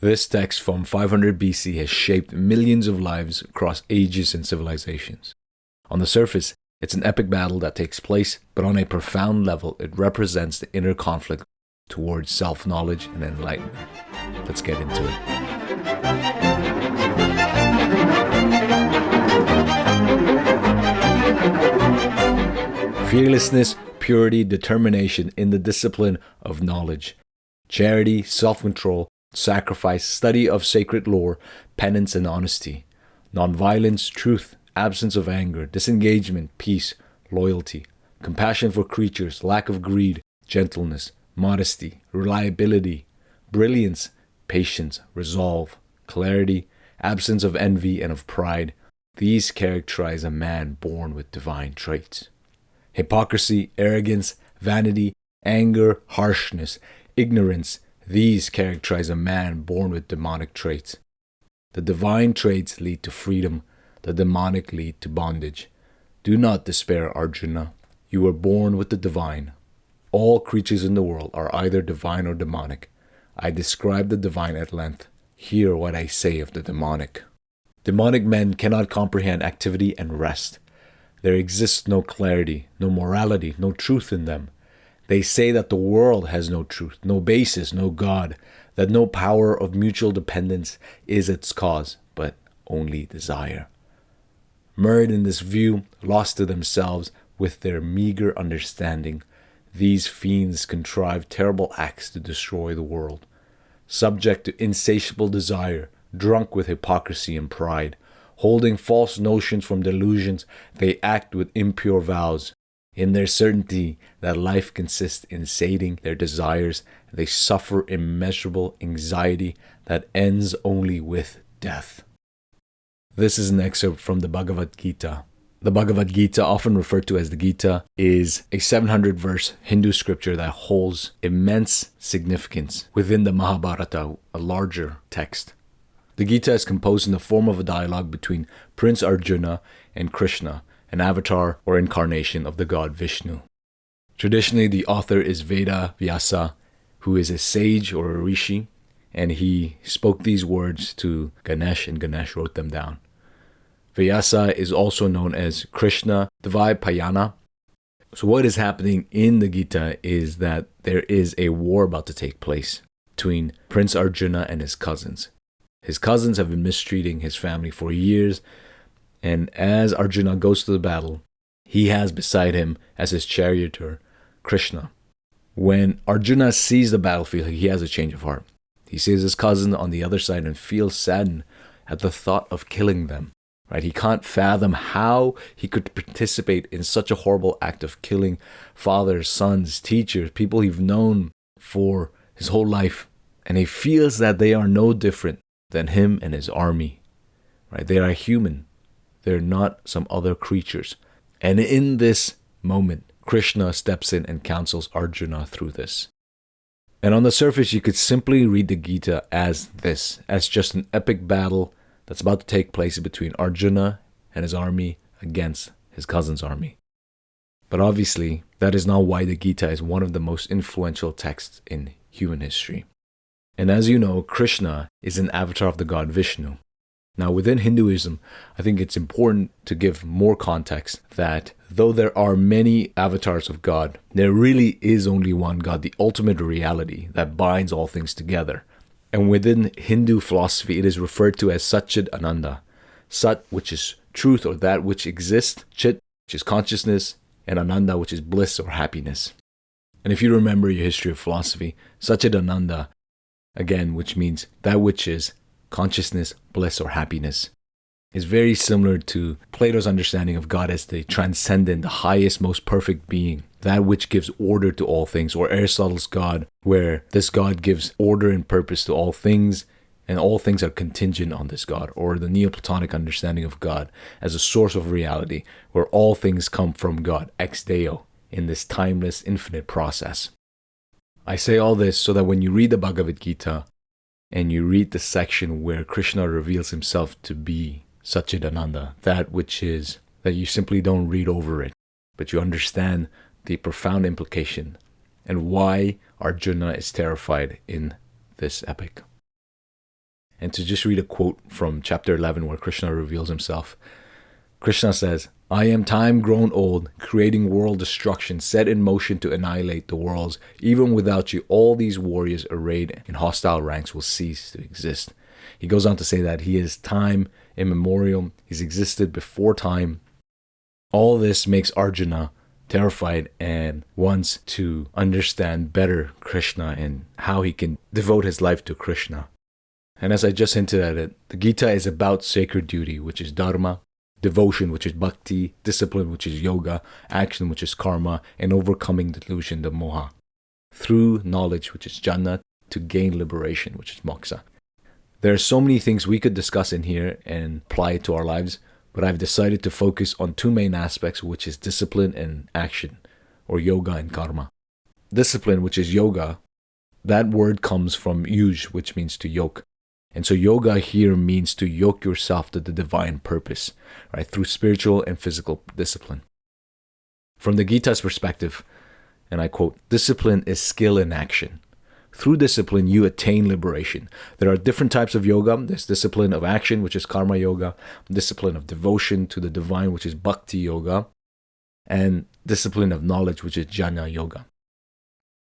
This text from 500 BC has shaped millions of lives across ages and civilizations. On the surface, it's an epic battle that takes place, but on a profound level, it represents the inner conflict towards self-knowledge and enlightenment. Let's get into it. Fearlessness, purity, determination in the discipline of knowledge. Charity, self-control, sacrifice, study of sacred lore, penance and honesty. Nonviolence, truth, absence of anger, disengagement, peace, loyalty. Compassion for creatures, lack of greed, gentleness, modesty, reliability, brilliance, patience, resolve, clarity, absence of envy and of pride. These characterize a man born with divine traits. Hypocrisy, arrogance, vanity, anger, harshness, ignorance. These characterize a man born with demonic traits. The divine traits lead to freedom. The demonic lead to bondage. Do not despair, Arjuna. You were born with the divine. All creatures in the world are either divine or demonic. I describe the divine at length. Hear what I say of the demonic. Demonic men cannot comprehend activity and rest. There exists no clarity, no morality, no truth in them. They say that the world has no truth, no basis, no God, that no power of mutual dependence is its cause, but only desire. Mired in this view, lost to themselves with their meager understanding, these fiends contrive terrible acts to destroy the world. Subject to insatiable desire, drunk with hypocrisy and pride, holding false notions from delusions, they act with impure vows. In their certainty that life consists in sating their desires, they suffer immeasurable anxiety that ends only with death. This is an excerpt from the Bhagavad Gita. The Bhagavad Gita, often referred to as the Gita, is a 700-verse Hindu scripture that holds immense significance within the Mahabharata, a larger text. The Gita is composed in the form of a dialogue between Prince Arjuna and Krishna, an avatar or incarnation of the god Vishnu. Traditionally, the author is Veda Vyasa, who is a sage or a rishi, and he spoke these words to Ganesh, and Ganesh wrote them down. Vyasa is also known as Krishna Dvaipayana. So what is happening in the Gita is that there is a war about to take place between Prince Arjuna and his cousins. His cousins have been mistreating his family for years, and as Arjuna goes to the battle, he has beside him as his charioteer, Krishna. When Arjuna sees the battlefield, he has a change of heart. He sees his cousin on the other side and feels saddened at the thought of killing them. Right? He can't fathom how he could participate in such a horrible act of killing fathers, sons, teachers, people he's known for his whole life. And he feels that they are no different than him and his army. Right? They are human. They're not some other creatures. And in this moment, Krishna steps in and counsels Arjuna through this. And on the surface, you could simply read the Gita as this, as just an epic battle that's about to take place between Arjuna and his army against his cousin's army. But obviously, that is not why the Gita is one of the most influential texts in human history. And as you know, Krishna is an avatar of the god Vishnu. Now, within Hinduism, I think it's important to give more context that though there are many avatars of God, there really is only one God, the ultimate reality that binds all things together. And within Hindu philosophy, it is referred to as Satchid Ananda. Sat, which is truth or that which exists, Chit, which is consciousness, and Ananda, which is bliss or happiness. And if you remember your history of philosophy, Satchid Ananda, again, which means that which is consciousness, bliss, or happiness, is very similar to Plato's understanding of God as the transcendent, the highest, most perfect being, that which gives order to all things, or Aristotle's God, where this God gives order and purpose to all things, and all things are contingent on this God, or the Neoplatonic understanding of God as a source of reality, where all things come from God, ex Deo, in this timeless, infinite process. I say all this so that when you read the Bhagavad Gita, and you read the section where Krishna reveals himself to be Satchidananda, that which is, that you simply don't read over it, but you understand the profound implication and why Arjuna is terrified in this epic. and to just read a quote from chapter 11 where Krishna reveals himself. Krishna says, "I am time grown old, creating world destruction, set in motion to annihilate the worlds. Even without you, all these warriors arrayed in hostile ranks will cease to exist." He goes on to say that he is time immemorial. He's existed before time. All this makes Arjuna terrified and wants to understand better Krishna and how he can devote his life to Krishna. And as I just hinted at it, the Gita is about sacred duty, which is dharma, devotion, which is bhakti, discipline, which is yoga, action, which is karma, and overcoming delusion, the moha, through knowledge, which is jnana, to gain liberation, which is moksha. There are so many things we could discuss in here and apply it to our lives, but I've decided to focus on two main aspects, which is discipline and action, or yoga and karma. Discipline, which is yoga, that word comes from yuj, which means to yoke. And so yoga here means to yoke yourself to the divine purpose, right, through spiritual and physical discipline. From the Gita's perspective, and I quote, "Discipline is skill in action. Through discipline, you attain liberation." There are different types of yoga. There's discipline of action, which is karma yoga, discipline of devotion to the divine, which is bhakti yoga, and discipline of knowledge, which is jnana yoga.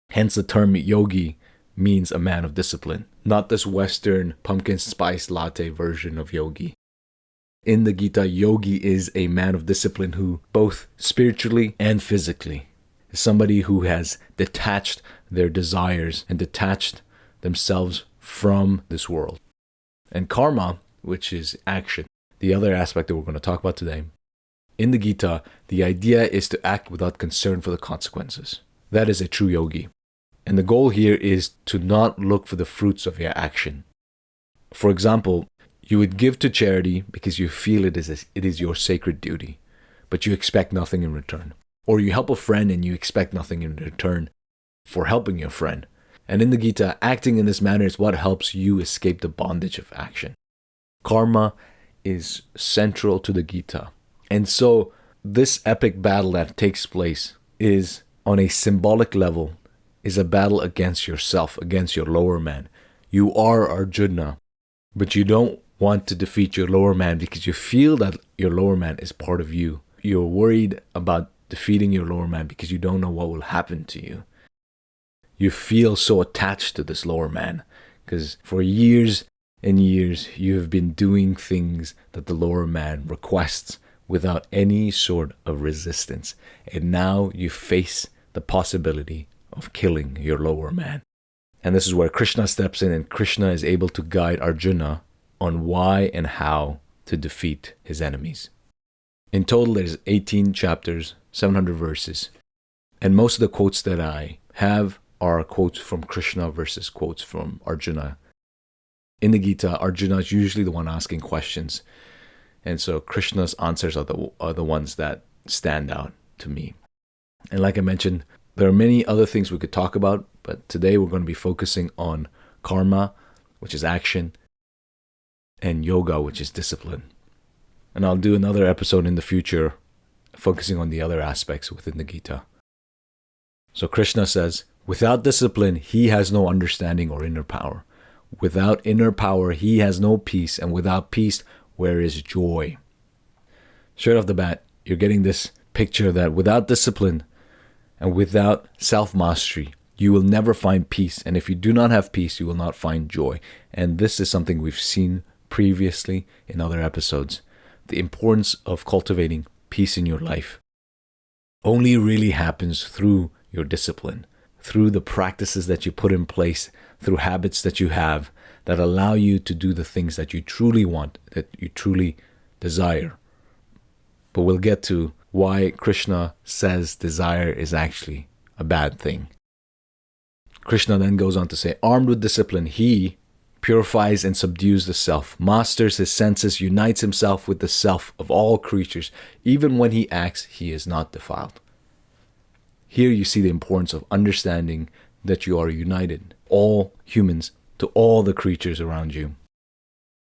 Hence the term yogi means a man of discipline, not this Western pumpkin spice latte version of yogi. In the Gita, yogi is a man of discipline who, both spiritually and physically, is somebody who has detached their desires and detached themselves from this world. And karma, which is action, the other aspect that we're going to talk about today. In the Gita, the idea is to act without concern for the consequences. That is a true yogi. And the goal here is to not look for the fruits of your action. For example, you would give to charity because you feel it is your sacred duty, but you expect nothing in return. Or you help a friend and you expect nothing in return for helping your friend. And in the Gita, acting in this manner is what helps you escape the bondage of action. Karma is central to the Gita. And so this epic battle that takes place is, on a symbolic level, is a battle against yourself, against your lower man. You are Arjuna, but you don't want to defeat your lower man because you feel that your lower man is part of you. You're worried about defeating your lower man because you don't know what will happen to you. You feel so attached to this lower man because for years and years you have been doing things that the lower man requests without any sort of resistance. And now you face the possibility of killing your lower man. And this is where Krishna steps in, and Krishna is able to guide Arjuna on why and how to defeat his enemies. In total, there's 18 chapters, 700 verses. And most of the quotes that I have are quotes from Krishna versus quotes from Arjuna. In the Gita, Arjuna is usually the one asking questions. And so Krishna's answers are the ones that stand out to me. And like I mentioned, there are many other things we could talk about, but today we're going to be focusing on karma, which is action, and yoga, which is discipline. And I'll do another episode in the future focusing on the other aspects within the Gita. So Krishna says, without discipline, he has no understanding or inner power. Without inner power, he has no peace, and without peace, where is joy? Straight off the bat, you're getting this picture that without discipline and without self-mastery, you will never find peace. And if you do not have peace, you will not find joy. And this is something we've seen previously in other episodes. The importance of cultivating peace in your life only really happens through your discipline, through the practices that you put in place, through habits that you have that allow you to do the things that you truly want, that you truly desire. But we'll get to why Krishna says desire is actually a bad thing. Krishna then goes on to say, armed with discipline, he purifies and subdues the self, masters his senses, unites himself with the self of all creatures. Even when he acts, he is not defiled. Here you see the importance of understanding that you are united, all humans, to all the creatures around you.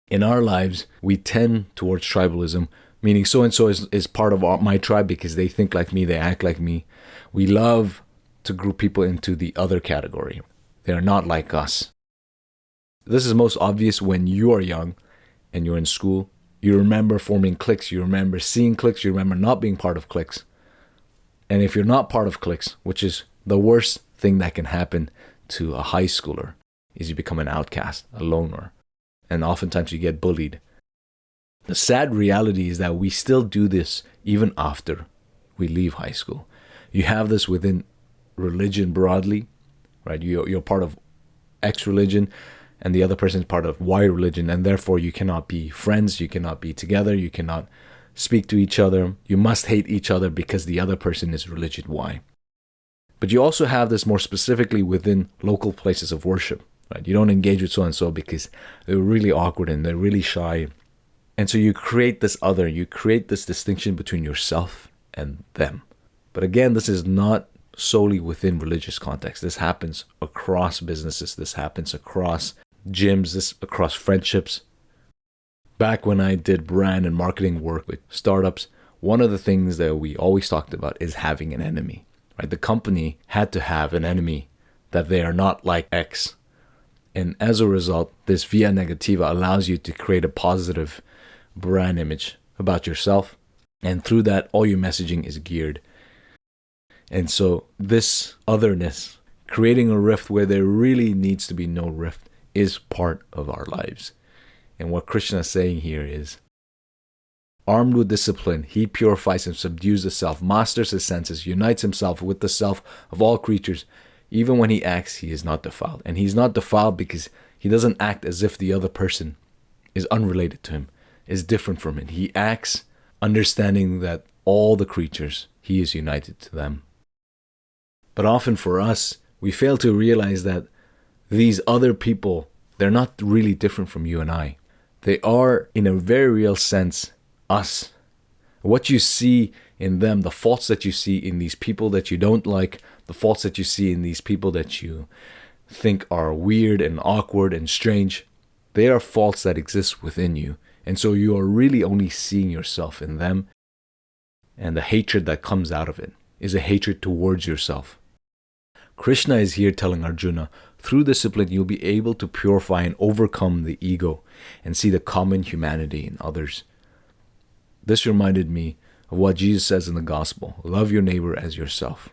In our lives, we tend towards tribalism, meaning so-and-so is part of my tribe because they think like me, they act like me. We love to group people into the other category. They are not like us. This is most obvious when you are young and you're in school. You remember forming cliques, you remember seeing cliques, you remember not being part of cliques. And if you're not part of cliques, which is the worst thing that can happen to a high schooler, is you become an outcast, a loner. And oftentimes you get bullied. The sad reality is that we still do this even after we leave high school. You have this within religion broadly, right? You're part of X religion and the other person is part of Y religion, and therefore you cannot be friends, you cannot be together, you cannot speak to each other. You must hate each other because the other person is religion Y. But you also have this more specifically within local places of worship, right? You don't engage with so-and-so because they're really awkward and they're really shy. And so you create this other, you create this distinction between yourself and them. But again, this is not solely within religious context. This happens across businesses. This happens across gyms, this across friendships. Back when I did brand and marketing work with startups, one of the things that we always talked about is having an enemy, right? The company had to have an enemy that they are not like X. And as a result, this via negativa allows you to create a positive brand image about yourself. And through that, all your messaging is geared. And so this otherness, creating a rift where there really needs to be no rift, is part of our lives. And what Krishna is saying here is, armed with discipline, he purifies and subdues the self, masters his senses, unites himself with the self of all creatures. Even when he acts, he is not defiled. And he's not defiled because he doesn't act as if the other person is unrelated to him, is different from him. He acts understanding that all the creatures, he is united to them. But often for us, we fail to realize that these other people, they're not really different from you and I. They are, in a very real sense, us. What you see in them, the faults that you see in these people that you don't like, the faults that you see in these people that you think are weird and awkward and strange, they are faults that exist within you. And so you are really only seeing yourself in them. And the hatred that comes out of it is a hatred towards yourself. Krishna is here telling Arjuna, through discipline, you'll be able to purify and overcome the ego and see the common humanity in others. This reminded me of what Jesus says in the gospel, love your neighbor as yourself.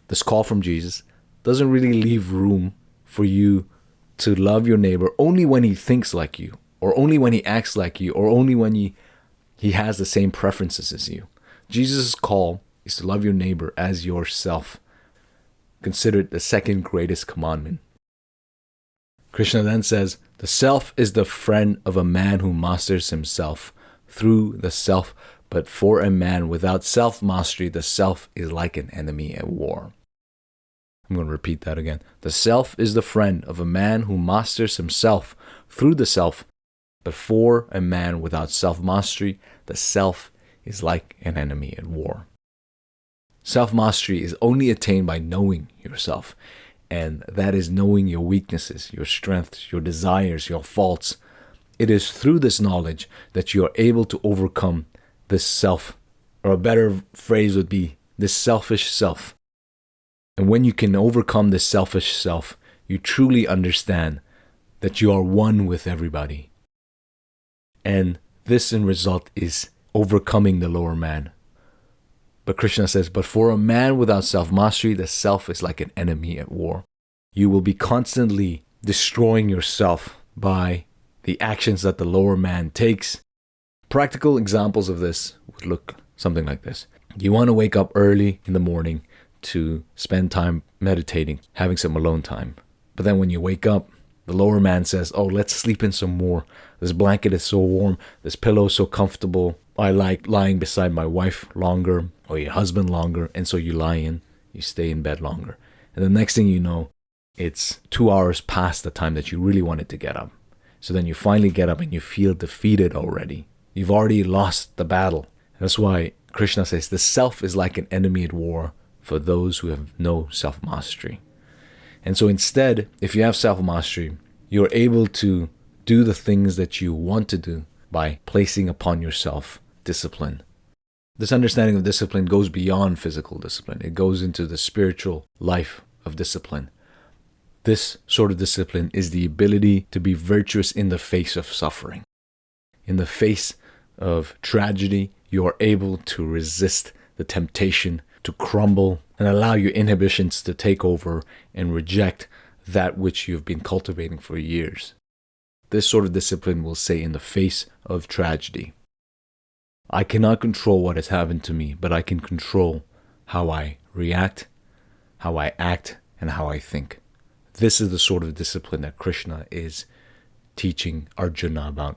This call from Jesus doesn't really leave room for you to love your neighbor only when he thinks like you, or only when he acts like you, or only when he has the same preferences as you. Jesus' call is to love your neighbor as yourself. Consider it the second greatest commandment. Krishna then says, the self is the friend of a man who masters himself through the self, but for a man without self-mastery, the self is like an enemy at war. I'm going to repeat that again. The self is the friend of a man who masters himself through the self, but for a man without self-mastery, the self is like an enemy at war. Self-mastery is only attained by knowing yourself, and that is knowing your weaknesses, your strengths, your desires, your faults. It is through this knowledge that you are able to overcome this self, or a better phrase would be this selfish self. And when you can overcome this selfish self, you truly understand that you are one with everybody. And this in result is overcoming the lower man. But Krishna says, but for a man without self-mastery, the self is like an enemy at war. You will be constantly destroying yourself by the actions that the lower man takes. Practical examples of this would look something like this. You want to wake up early in the morning to spend time meditating, having some alone time. But then when you wake up, the lower man says, oh, let's sleep in some more. This blanket is so warm. This pillow is so comfortable. I like lying beside my wife longer, or your husband longer. And so you lie in, you stay in bed longer. And the next thing you know, it's 2 hours past the time that you really wanted to get up. So then you finally get up and you feel defeated already. You've already lost the battle. That's why Krishna says the self is like an enemy at war for those who have no self-mastery. And so instead, if you have self-mastery, you're able to do the things that you want to do by placing upon yourself discipline. This understanding of discipline goes beyond physical discipline. It goes into the spiritual life of discipline. This sort of discipline is the ability to be virtuous in the face of suffering. In the face of tragedy, you are able to resist the temptation to crumble and allow your inhibitions to take over and reject that which you've been cultivating for years. This sort of discipline will say in the face of tragedy, I cannot control what has happened to me, but I can control how I react, how I act, and how I think. This is the sort of discipline that Krishna is teaching Arjuna about.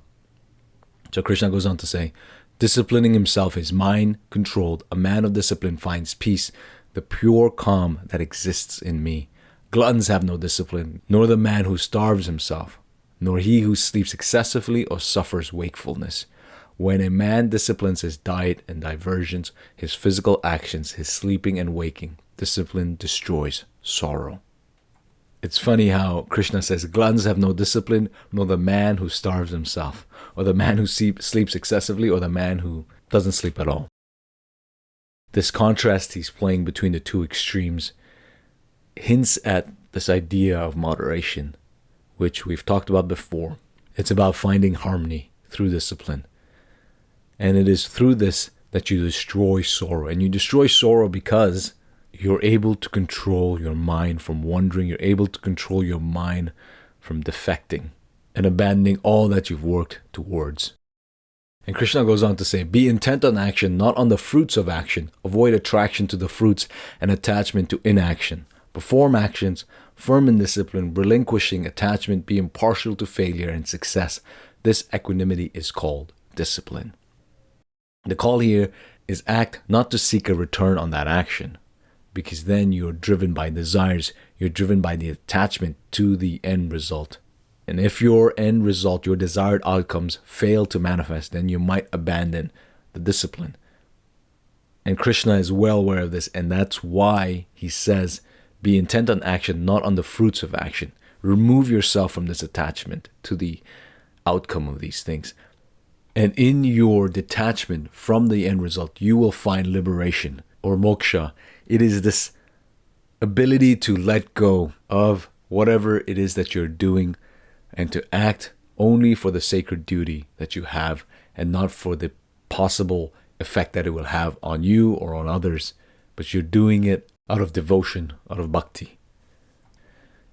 So Krishna goes on to say, disciplining himself is mind-controlled. A man of discipline finds peace, the pure calm that exists in me. Gluttons have no discipline, nor the man who starves himself, nor he who sleeps excessively or suffers wakefulness. When a man disciplines his diet and diversions, his physical actions, his sleeping and waking, discipline destroys sorrow. It's funny how Krishna says gluttons have no discipline, nor the man who starves himself, or the man who sleeps excessively, or the man who doesn't sleep at all. This contrast he's playing between the two extremes hints at this idea of moderation, which we've talked about before. It's about finding harmony through discipline. And it is through this that you destroy sorrow. And you destroy sorrow because you're able to control your mind from wandering. You're able to control your mind from defecting and abandoning all that you've worked towards. And Krishna goes on to say, be intent on action, not on the fruits of action. Avoid attraction to the fruits and attachment to inaction. Perform actions, firm in discipline, relinquishing attachment, be impartial to failure and success. This equanimity is called discipline. The call here is act not to seek a return on that action, because then you're driven by desires, you're driven by the attachment to the end result. And if your end result, your desired outcomes fail to manifest, then you might abandon the discipline. And Krishna is well aware of this, and that's why he says, be intent on action, not on the fruits of action. Remove yourself from this attachment to the outcome of these things. And in your detachment from the end result, you will find liberation or moksha. It is this ability to let go of whatever it is that you're doing and to act only for the sacred duty that you have and not for the possible effect that it will have on you or on others, but you're doing it out of devotion, out of bhakti.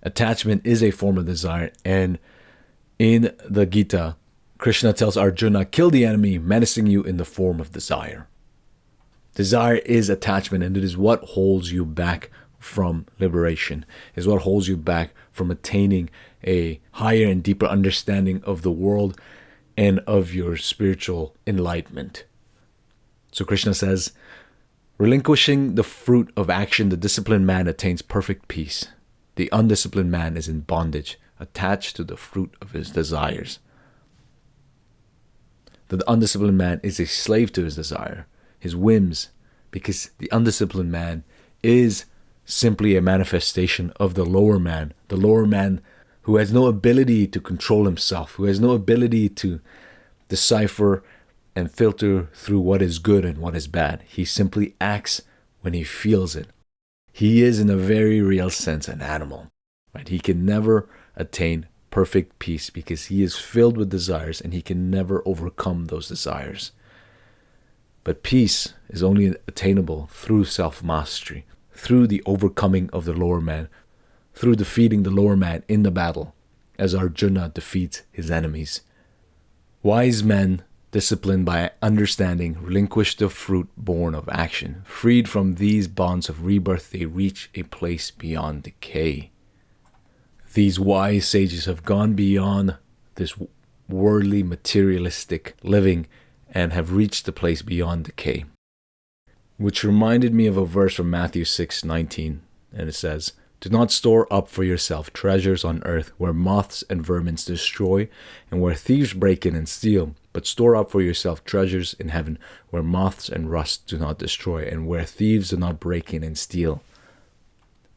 Attachment is a form of desire, and in the Gita, Krishna tells Arjuna, kill the enemy menacing you in the form of desire. Desire is attachment, and it is what holds you back from liberation, is what holds you back from attaining a higher and deeper understanding of the world and of your spiritual enlightenment. So Krishna says, relinquishing the fruit of action, the disciplined man attains perfect peace. The undisciplined man is in bondage, attached to the fruit of his desires. The undisciplined man is a slave to his desire, his whims, because the undisciplined man is simply a manifestation of the lower man who has no ability to control himself, who has no ability to decipher and filter through what is good and what is bad. He simply acts when he feels it. He is, in a very real sense, an animal. Right? He can never attain perfect peace because he is filled with desires and he can never overcome those desires. But peace is only attainable through self-mastery, through the overcoming of the lower man, through defeating the lower man in the battle, as Arjuna defeats his enemies. Wise men, disciplined by understanding, relinquish the fruit born of action. Freed from these bonds of rebirth, they reach a place beyond decay. These wise sages have gone beyond this worldly, materialistic living and have reached the place beyond decay. Which reminded me of a verse from Matthew 6:19, and it says, do not store up for yourself treasures on earth where moths and vermin destroy and where thieves break in and steal, but store up for yourself treasures in heaven where moths and rust do not destroy and where thieves do not break in and steal.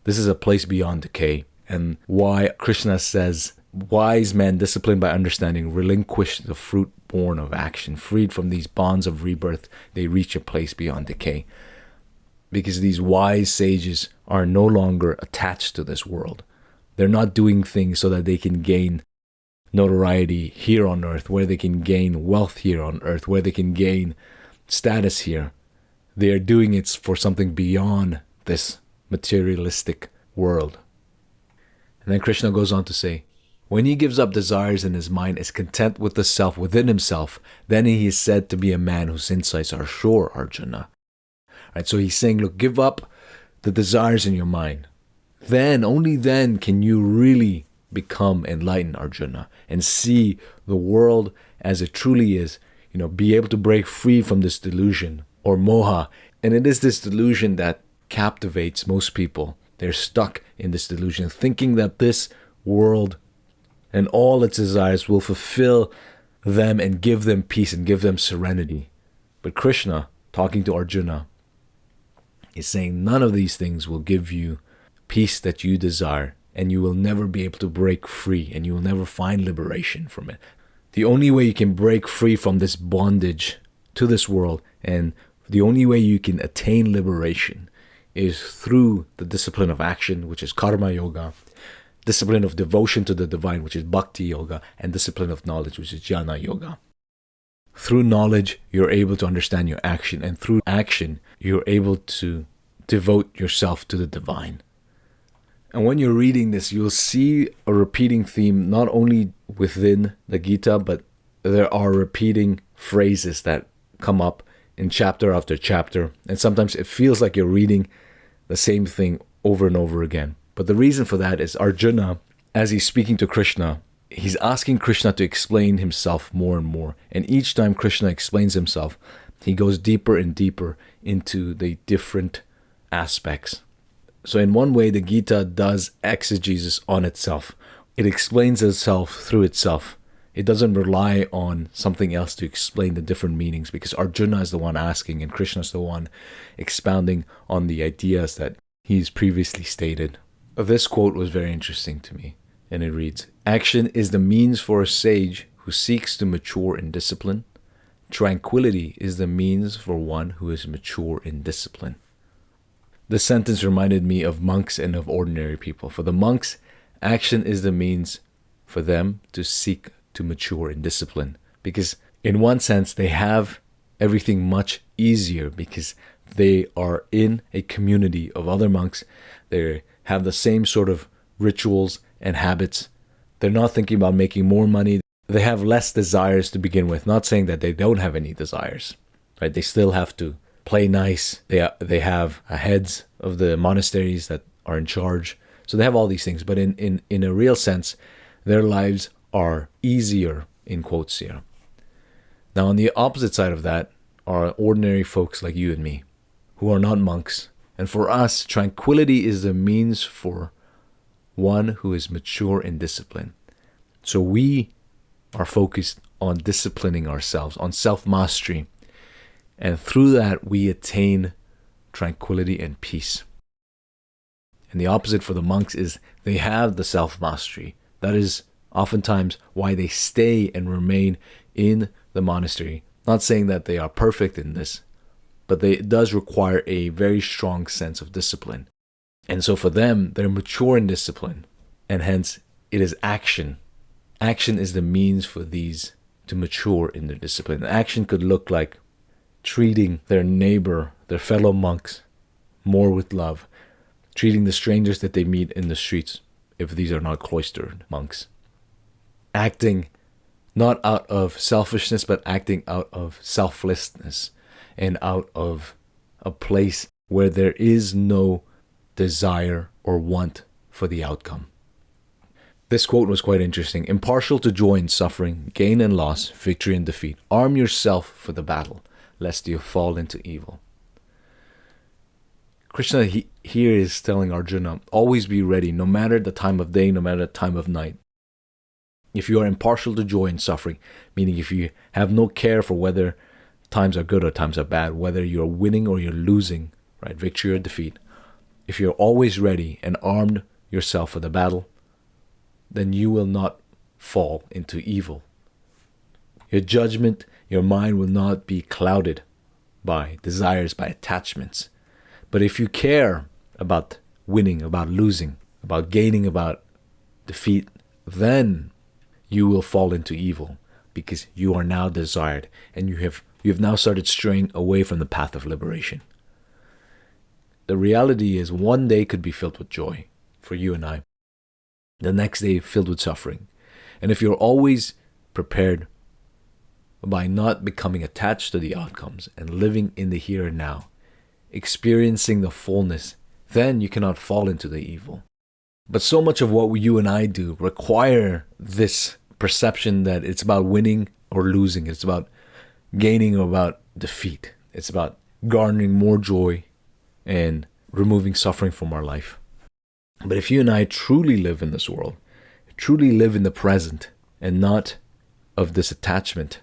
This is a place beyond decay, and why Krishna says, wise men disciplined by understanding relinquish the fruit born of action. Freed from these bonds of rebirth, they reach a place beyond decay. Because these wise sages are no longer attached to this world. They're not doing things so that they can gain notoriety here on earth, where they can gain wealth here on earth, where they can gain status here. They are doing it for something beyond this materialistic world. And then Krishna goes on to say, when he gives up desires in his mind, is content with the self within himself, then he is said to be a man whose insights are sure, Arjuna. Right, so he's saying, look, give up the desires in your mind. Then, only then can you really become enlightened, Arjuna, and see the world as it truly is. Be able to break free from this delusion or moha. And it is this delusion that captivates most people. They're stuck in this delusion, thinking that this world and all its desires will fulfill them and give them peace and give them serenity. But Krishna, talking to Arjuna, is saying none of these things will give you peace that you desire, and you will never be able to break free, and you will never find liberation from it. The only way you can break free from this bondage to this world, and the only way you can attain liberation, is through the discipline of action, which is karma yoga, discipline of devotion to the divine, which is bhakti yoga, and discipline of knowledge, which is jnana yoga. Through knowledge, you're able to understand your action, and through action, you're able to devote yourself to the divine. And when you're reading this, you'll see a repeating theme, not only within the Gita, but there are repeating phrases that come up in chapter after chapter. And sometimes it feels like you're reading the same thing over and over again. But the reason for that is Arjuna, as he's speaking to Krishna, he's asking Krishna to explain himself more and more. And each time Krishna explains himself, he goes deeper and deeper into the different aspects. So in one way, the Gita does exegesis on itself. It explains itself through itself. It doesn't rely on something else to explain the different meanings, because Arjuna is the one asking and Krishna is the one expounding on the ideas that he's previously stated. This quote was very interesting to me, and it reads, "Action is the means for a sage who seeks to mature in discipline. Tranquility is the means for one who is mature in discipline." This sentence reminded me of monks and of ordinary people. For the monks, action is the means for them to seek to mature in discipline, because in one sense they have everything much easier because they are in a community of other monks. They have the same sort of rituals and habits. They're not thinking about making more money. They have less desires to begin with. Not saying that they don't have any desires, right? They still have to play nice. They have heads of the monasteries that are in charge. So they have all these things. But in a real sense, their lives are easier, in quotes here. Now, on the opposite side of that are ordinary folks like you and me, who are not monks. And for us, tranquility is the means for one who is mature in discipline. So we are focused on disciplining ourselves, on self-mastery. And through that, we attain tranquility and peace. And the opposite for the monks is they have the self-mastery. That is oftentimes why they stay and remain in the monastery. Not saying that they are perfect in this, but it does require a very strong sense of discipline. And so for them, they're mature in discipline. And hence, it is action. Action is the means for these to mature in their discipline. Action could look like treating their neighbor, their fellow monks, more with love. Treating the strangers that they meet in the streets, if these are not cloistered monks. Acting not out of selfishness, but acting out of selflessness and out of a place where there is no desire or want for the outcome. This quote was quite interesting. "Impartial to joy and suffering, gain and loss, victory and defeat. Arm yourself for the battle, lest you fall into evil." Krishna here is telling Arjuna, always be ready, no matter the time of day, no matter the time of night. If you are impartial to joy and suffering, meaning if you have no care for whether times are good or times are bad, whether you're winning or you're losing, right, victory or defeat, if you're always ready and armed yourself for the battle, then you will not fall into evil. Your judgment, your mind will not be clouded by desires, by attachments. But if you care about winning, about losing, about gaining, about defeat, then you will fall into evil, because you are now desired, and you have now started straying away from the path of liberation. The reality is, one day could be filled with joy for you and I. The next day filled with suffering. And if you're always prepared by not becoming attached to the outcomes and living in the here and now, experiencing the fullness, then you cannot fall into the evil. But so much of what you and I do require this perception that it's about winning or losing. It's about gaining or about defeat. It's about garnering more joy and removing suffering from our life. But if you and I truly live in this world, truly live in the present and not of this attachment,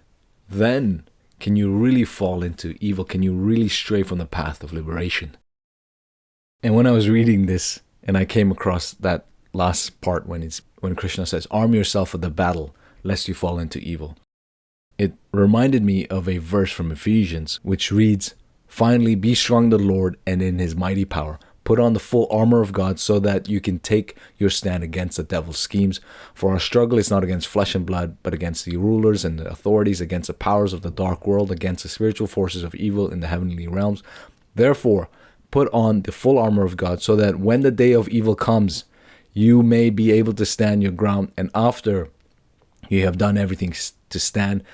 then can you really fall into evil? Can you really stray from the path of liberation? And when I was reading this and I came across that last part when Krishna says, arm yourself for the battle, lest you fall into evil, it reminded me of a verse from Ephesians, which reads, finally, be strong in the Lord and in his mighty power. Put on the full armor of God so that you can take your stand against the devil's schemes. For our struggle is not against flesh and blood, but against the rulers and the authorities, against the powers of the dark world, against the spiritual forces of evil in the heavenly realms. Therefore, put on the full armor of God so that when the day of evil comes, you may be able to stand your ground. And after you have done everything to stand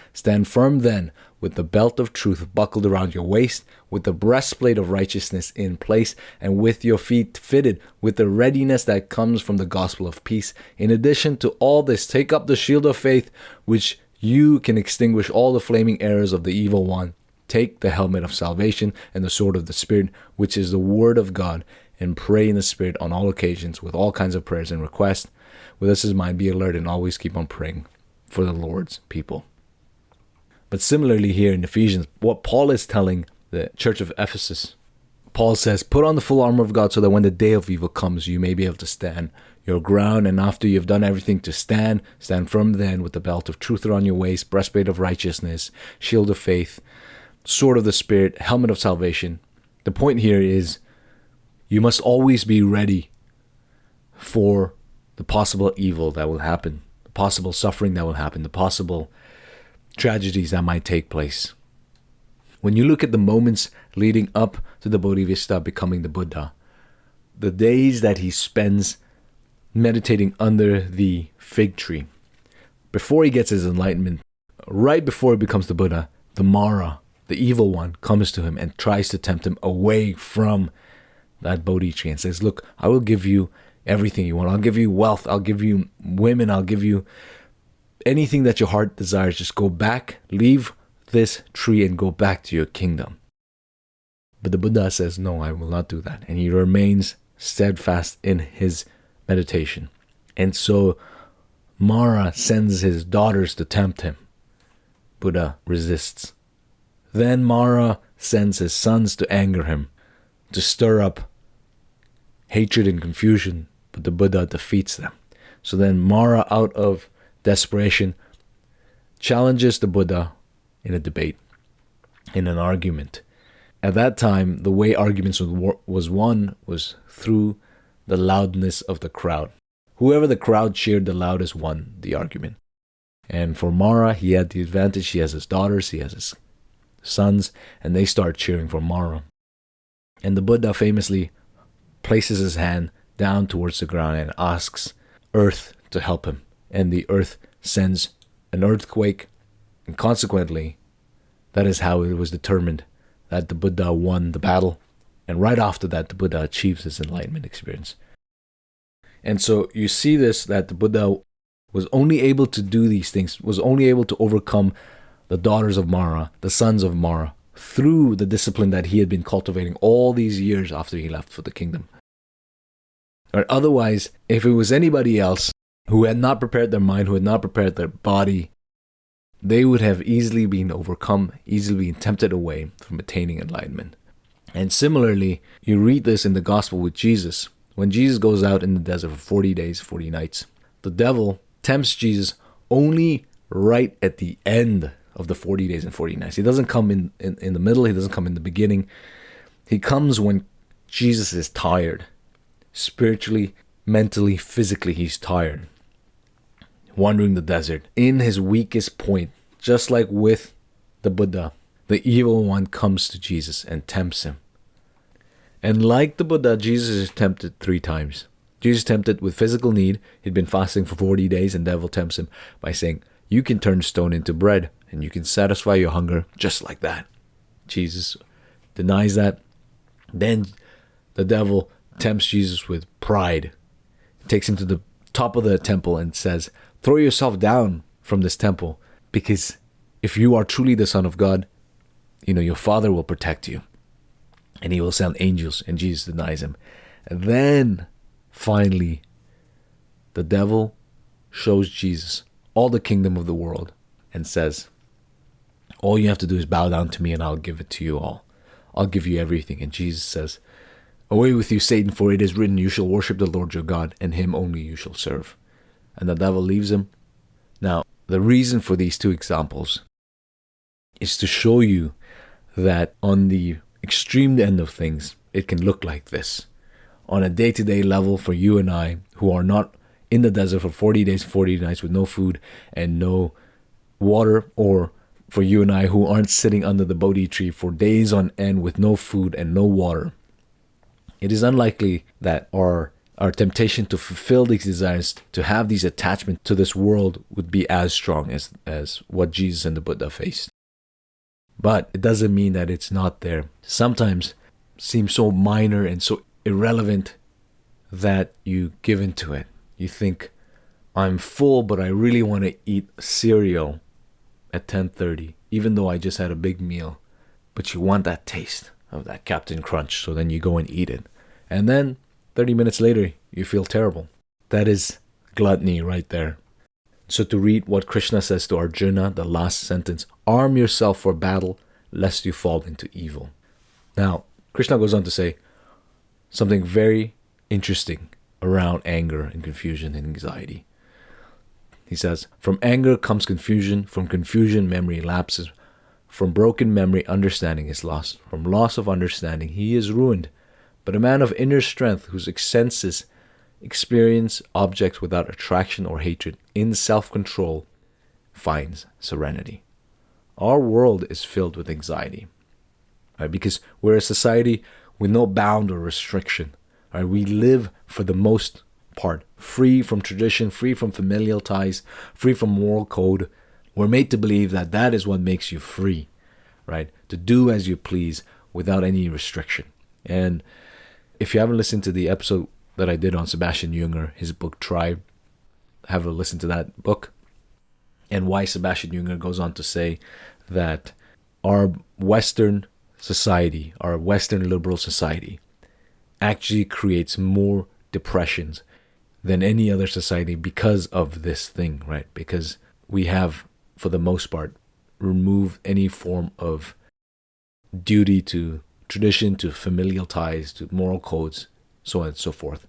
firm then, with the belt of truth buckled around your waist, with the breastplate of righteousness in place, and with your feet fitted with the readiness that comes from the gospel of peace. In addition to all this, take up the shield of faith, which you can extinguish all the flaming arrows of the evil one. Take the helmet of salvation and the sword of the Spirit, which is the word of God, and pray in the Spirit on all occasions with all kinds of prayers and requests. With this in mind, be alert and always keep on praying for the Lord's people. But similarly here in Ephesians, what Paul is telling the church of Ephesus, Paul says, put on the full armor of God so that when the day of evil comes, you may be able to stand your ground. And after you've done everything to stand firm then, with the belt of truth around your waist, breastplate of righteousness, shield of faith, sword of the Spirit, helmet of salvation. The point here is you must always be ready for the possible evil that will happen, the possible suffering that will happen, the possible tragedies that might take place. When you look at the moments leading up to the Bodhisattva becoming the Buddha, the days that he spends meditating under the fig tree, before he gets his enlightenment, right before he becomes the Buddha, the Mara, the evil one, comes to him and tries to tempt him away from that Bodhi tree and says, look, I will give you everything you want. I'll give you wealth. I'll give you women. I'll give you anything that your heart desires. Just go back, leave this tree and go back to your kingdom. But the Buddha says, no, I will not do that. And he remains steadfast in his meditation. And so Mara sends his daughters to tempt him. Buddha resists. Then Mara sends his sons to anger him, to stir up hatred and confusion, but the Buddha defeats them. So then Mara, out of desperation, challenges the Buddha in a debate, in an argument. At that time, the way arguments was won was through the loudness of the crowd. Whoever the crowd cheered the loudest won the argument. And for Mara, he had the advantage. He has his daughters, he has his sons, and they start cheering for Mara. And the Buddha famously places his hand down towards the ground and asks earth to help him. And the earth sends an earthquake. And consequently, that is how it was determined that the Buddha won the battle. And right after that, the Buddha achieves his enlightenment experience. And so you see this, that the Buddha was only able to do these things, was only able to overcome the daughters of Mara, the sons of Mara, through the discipline that he had been cultivating all these years after he left for the kingdom. Or otherwise, if it was anybody else who had not prepared their mind, who had not prepared their body, they would have easily been overcome, easily been tempted away from attaining enlightenment. And similarly, you read this in the gospel with Jesus. When Jesus goes out in the desert for 40 days, 40 nights, the devil tempts Jesus only right at the end of the 40 days and 40 nights. He doesn't come in the middle. He doesn't come in the beginning. He comes when Jesus is tired. Spiritually, mentally, physically, he's tired. wandering the desert in his weakest point, just like with the Buddha. The evil one comes to Jesus and tempts him. And like the Buddha, Jesus is tempted 3 times. Jesus is tempted with physical need. He'd been fasting for 40 days, and the devil tempts him by saying, you can turn stone into bread and you can satisfy your hunger just like that. Jesus denies that. Then the devil tempts Jesus with pride. Takes him to the top of the temple and says, throw yourself down from this temple, because if you are truly the Son of God, your Father will protect you and he will send angels. And Jesus denies him. And then finally, the devil shows Jesus all the kingdom of the world and says, all you have to do is bow down to me and I'll give it to you all. I'll give you everything. And Jesus says, away with you, Satan, for it is written, you shall worship the Lord your God, and him only you shall serve. And the devil leaves him. Now, the reason for these 2 examples is to show you that on the extreme end of things, it can look like this. On a day-to-day level, for you and I, who are not in the desert for 40 days, 40 nights with no food and no water, or for you and I who aren't sitting under the Bodhi tree for days on end with no food and no water, it is unlikely that our temptation to fulfill these desires, to have these attachments to this world, would be as strong as what Jesus and the Buddha faced. But it doesn't mean that it's not there. Sometimes it seems so minor and so irrelevant that you give into it. You think, I'm full, but I really want to eat cereal at 10:30, even though I just had a big meal. But you want that taste of that Captain Crunch, so then you go and eat it. And then 30 minutes later, you feel terrible. That is gluttony right there. So to read what Krishna says to Arjuna, the last sentence, arm yourself for battle, lest you fall into evil. Now, Krishna goes on to say something very interesting around anger and confusion and anxiety. He says, from anger comes confusion, from confusion memory lapses, from broken memory understanding is lost, from loss of understanding he is ruined. But a man of inner strength whose senses experience objects without attraction or hatred in self-control finds serenity. Our world is filled with anxiety, right? Because we're a society with no bound or restriction. Right? We live, for the most part, free from tradition, free from familial ties, free from moral code. We're made to believe that that is what makes you free, right? To do as you please without any restriction. And if you haven't listened to the episode that I did on Sebastian Junger, his book Tribe, have a listen to that book, and why Sebastian Junger goes on to say that our Western society, our Western liberal society, actually creates more depressions than any other society because of this thing, right? Because we have, for the most part, removed any form of duty to tradition, to familial ties, to moral codes, so on and so forth.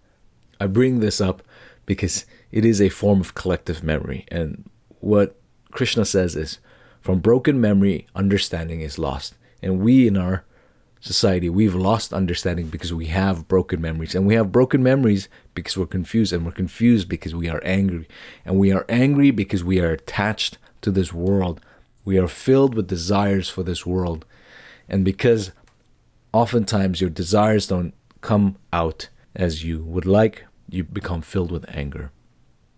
I bring this up because it is a form of collective memory. And what Krishna says is, from broken memory, understanding is lost. And we in our society, we've lost understanding because we have broken memories. And we have broken memories because we're confused. And we're confused because we are angry. And we are angry because we are attached to this world. We are filled with desires for this world. And because oftentimes your desires don't come out as you would like, you become filled with anger.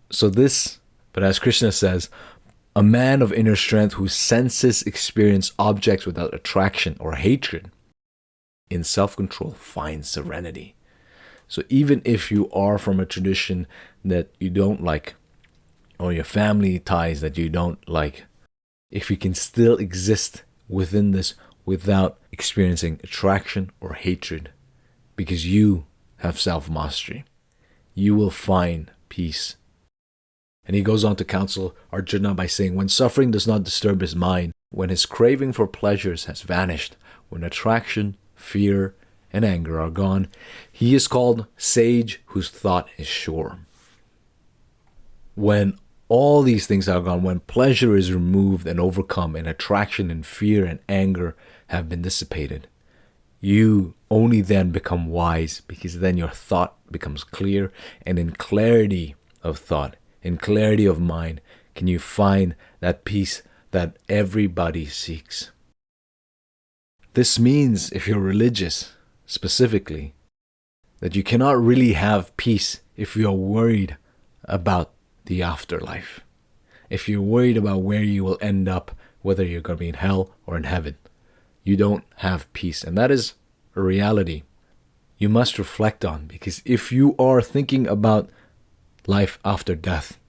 But as Krishna says, a man of inner strength whose senses experience objects without attraction or hatred in self-control finds serenity. So even if you are from a tradition that you don't like, or your family ties that you don't like, if you can still exist within this without experiencing attraction or hatred, because you have self-mastery, you will find peace. And he goes on to counsel Arjuna by saying, when suffering does not disturb his mind, when his craving for pleasures has vanished, when attraction, fear, and anger are gone, he is called sage whose thought is sure. When all these things are gone, when pleasure is removed and overcome, and attraction and fear and anger have been dissipated, you only then become wise, because then your thought becomes clear, and in clarity of thought, in clarity of mind, can you find that peace that everybody seeks. This means, if you're religious, specifically, that you cannot really have peace if you're worried about the afterlife. If you're worried about where you will end up, whether you're going to be in hell or in heaven, you don't have peace. And that is a reality you must reflect on, because if you are thinking about life after death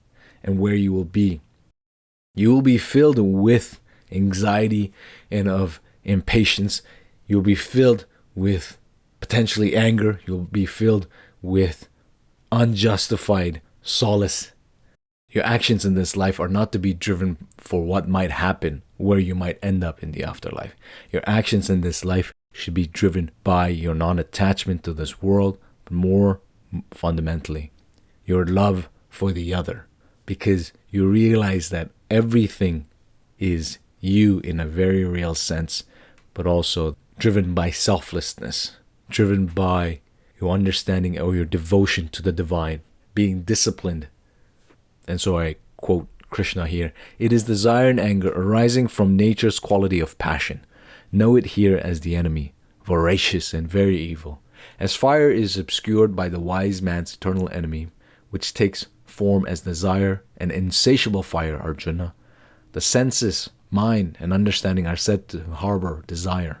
and where you will be filled with anxiety and of impatience. You'll be filled with potentially anger. You'll be filled with unjustified solace. Your actions in this life are not to be driven for what might happen, where you might end up in the afterlife. Your actions in this life should be driven by your non-attachment to this world, but more fundamentally, your love for the other. Because you realize that everything is you in a very real sense, but also driven by selflessness, driven by your understanding or your devotion to the divine, being disciplined. And so I quote Krishna here, "It is desire and anger arising from nature's quality of passion. Know it here as the enemy, voracious and very evil. As fire is obscured by the wise man's eternal enemy, which takes form as desire, an insatiable fire, Arjuna. The senses, mind, and understanding are said to harbor desire.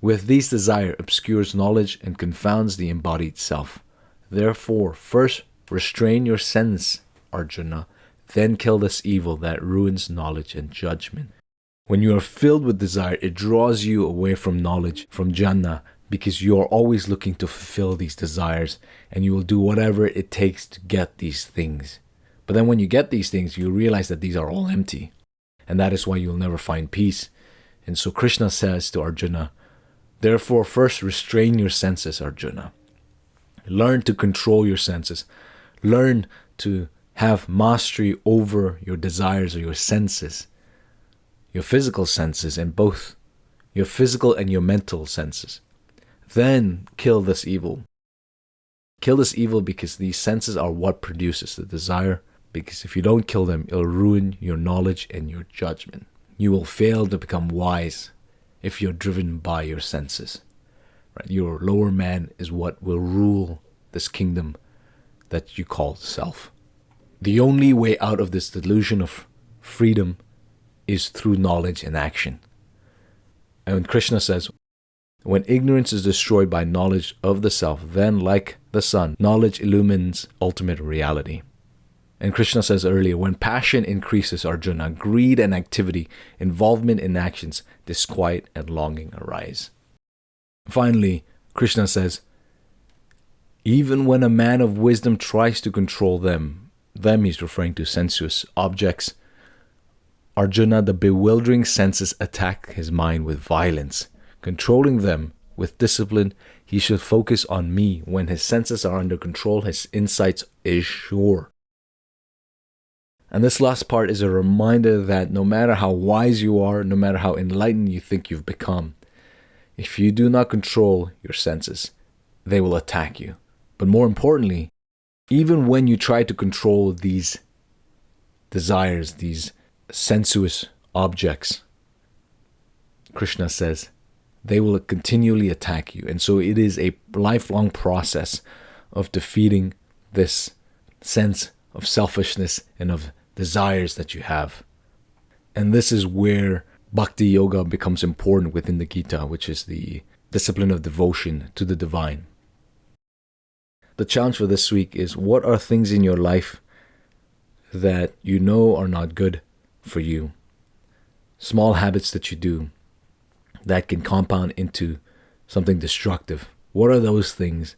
With these, desire obscures knowledge and confounds the embodied self. Therefore, first restrain your sense, Arjuna, then kill this evil that ruins knowledge and judgment." When you are filled with desire, it draws you away from knowledge, from jnana, because you are always looking to fulfill these desires, and you will do whatever it takes to get these things. But then when you get these things, you realize that these are all empty, and that is why you'll never find peace. And so Krishna says to Arjuna, therefore first restrain your senses, Arjuna. Learn to control your senses. Learn to have mastery over your desires or your senses, your physical senses, and both your physical and your mental senses. Then kill this evil. Kill this evil because these senses are what produces the desire. Because if you don't kill them, it'll ruin your knowledge and your judgment. You will fail to become wise if you're driven by your senses. Right? Your lower man is what will rule this kingdom that you call self. The only way out of this delusion of freedom is through knowledge and action. And when Krishna says, when ignorance is destroyed by knowledge of the self, then like the sun, knowledge illumines ultimate reality. And Krishna says earlier, when passion increases, Arjuna, greed and activity, involvement in actions, disquiet and longing arise. Finally, Krishna says, even when a man of wisdom tries to control them he's referring to sensuous objects, Arjuna, the bewildering senses attack his mind with violence. Controlling them with discipline, he should focus on me. When his senses are under control, his insights is sure. And this last part is a reminder that no matter how wise you are, no matter how enlightened you think you've become, if you do not control your senses, they will attack you. But more importantly, even when you try to control these desires, these sensuous objects, Krishna says, they will continually attack you. And so it is a lifelong process of defeating this sense of selfishness and of desires that you have. And this is where Bhakti Yoga becomes important within the Gita, which is the discipline of devotion to the divine. The challenge for this week is, what are things in your life that you know are not good for you? Small habits that you do that can compound into something destructive. What are those things,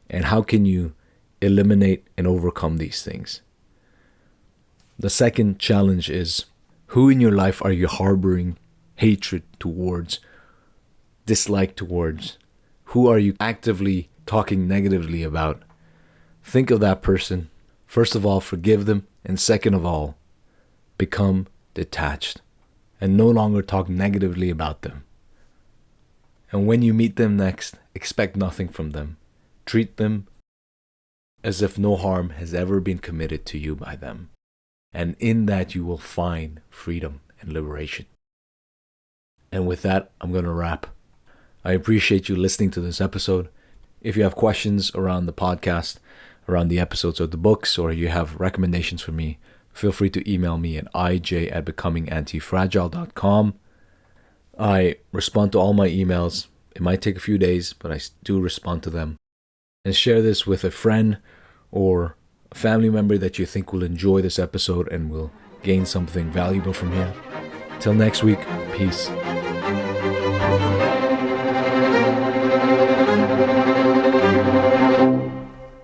and how can you eliminate and overcome these things? The second challenge is, who in your life are you harboring hatred towards, dislike towards? Who are you actively talking negatively about? Think of that person. First of all, forgive them, and second of all, become detached and no longer talk negatively about them. And when you meet them next, expect nothing from them. Treat them as if no harm has ever been committed to you by them. And in that you will find freedom and liberation. And with that, I'm going to wrap. I appreciate you listening to this episode. If you have questions around the podcast, around the episodes of the books, or you have recommendations for me, feel free to email me at ij@becomingantifragile.com. I respond to all my emails. It might take a few days, but I do respond to them. And share this with a friend or a family member that you think will enjoy this episode and will gain something valuable from here. Till next week, peace.